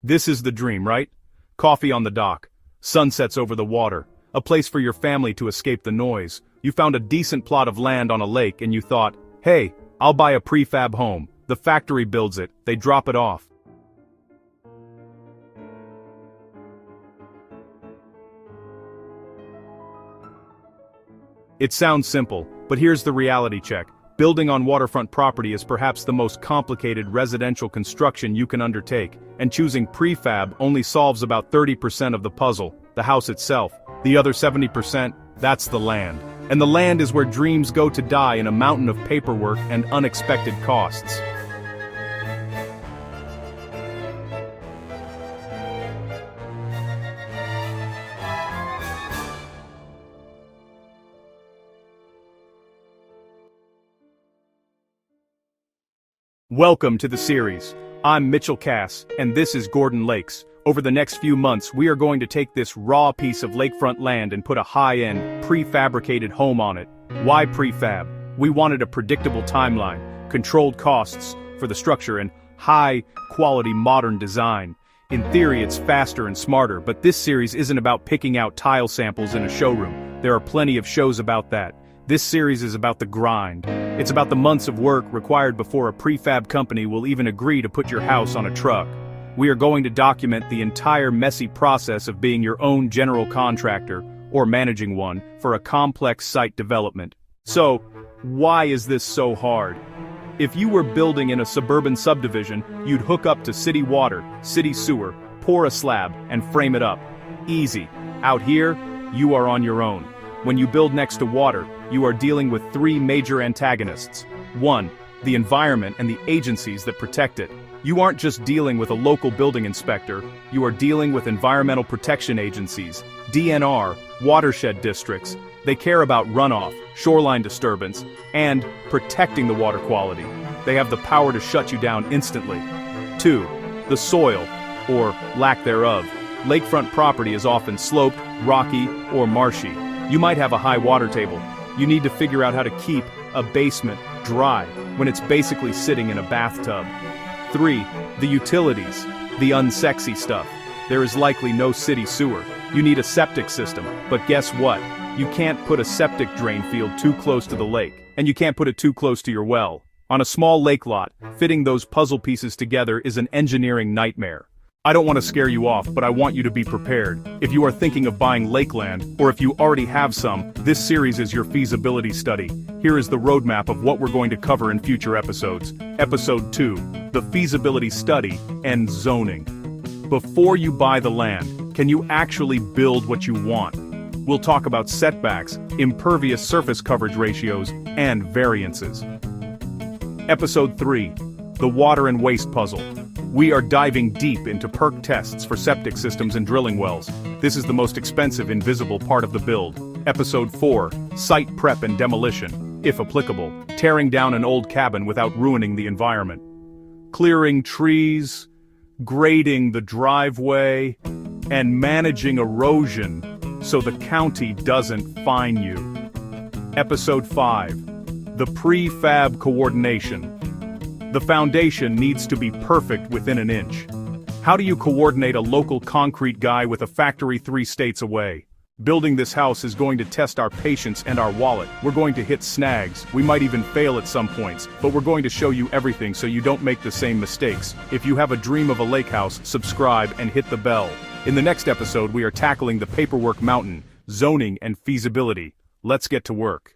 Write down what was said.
This is the dream, right? Coffee on the dock, sunsets over the water, a place for your family to escape the noise. You found a decent plot of land on a lake and you thought, hey, I'll buy a prefab home. The factory builds it, they drop it off. It sounds simple, but here's the reality check. Building on waterfront property is perhaps the most complicated residential construction you can undertake, and choosing prefab only solves about 30% of the puzzle, the house itself. The other 70%, that's the land. And the land is where dreams go to die in a mountain of paperwork and unexpected costs. Welcome to the series. I'm Mitchell Cass, and this is Gordon Lakes. Over the next few months, we are going to take this raw piece of lakefront land and put a high-end, prefabricated home on it. Why prefab? We wanted a predictable timeline, controlled costs for the structure, and high-quality modern design. In theory, it's faster and smarter, but this series isn't about picking out tile samples in a showroom. There are plenty of shows about that. This series is about the grind. It's about the months of work required before a prefab company will even agree to put your house on a truck. We are going to document the entire messy process of being your own general contractor, or managing one, for a complex site development. So, why is this so hard? If you were building in a suburban subdivision, you'd hook up to city water, city sewer, pour a slab, and frame it up. Easy. Out here, you are on your own. When you build next to water, you are dealing with three major antagonists. 1. The environment and the agencies that protect it. You aren't just dealing with a local building inspector, you are dealing with environmental protection agencies, DNR, watershed districts. They care about runoff, shoreline disturbance, and protecting the water quality. They have the power to shut you down instantly. 2. The soil, or lack thereof. Lakefront property is often sloped, rocky, or marshy. You might have a high water table. You need to figure out how to keep a basement dry when it's basically sitting in a bathtub. 3. The utilities, the unsexy stuff. There is likely no city sewer. You need a septic system, but guess what? You can't put a septic drain field too close to the lake, and you can't put it too close to your well. On a small lake lot, fitting those puzzle pieces together is an engineering nightmare. I don't want to scare you off, but I want you to be prepared. If you are thinking of buying lakeland, or if you already have some, this series is your feasibility study. Here is the roadmap of what we're going to cover in future episodes. Episode 2, the feasibility study and zoning. Before you buy the land, can you actually build what you want? We'll talk about setbacks, impervious surface coverage ratios, and variances. Episode 3, the water and waste puzzle. We are diving deep into perk tests for septic systems and drilling wells. This is the most expensive invisible part of the build. Episode 4, site prep and demolition, if applicable, tearing down an old cabin without ruining the environment. Clearing trees, grading the driveway, and managing erosion so the county doesn't fine you. Episode 5, the prefab coordination. The foundation needs to be perfect within an inch. How do you coordinate a local concrete guy with a factory 3 states away? Building this house is going to test our patience and our wallet. We're going to hit snags, we might even fail at some points, but we're going to show you everything so you don't make the same mistakes. If you have a dream of a lake house, subscribe and hit the bell. In the next episode we are tackling the paperwork mountain, zoning and feasibility. Let's get to work.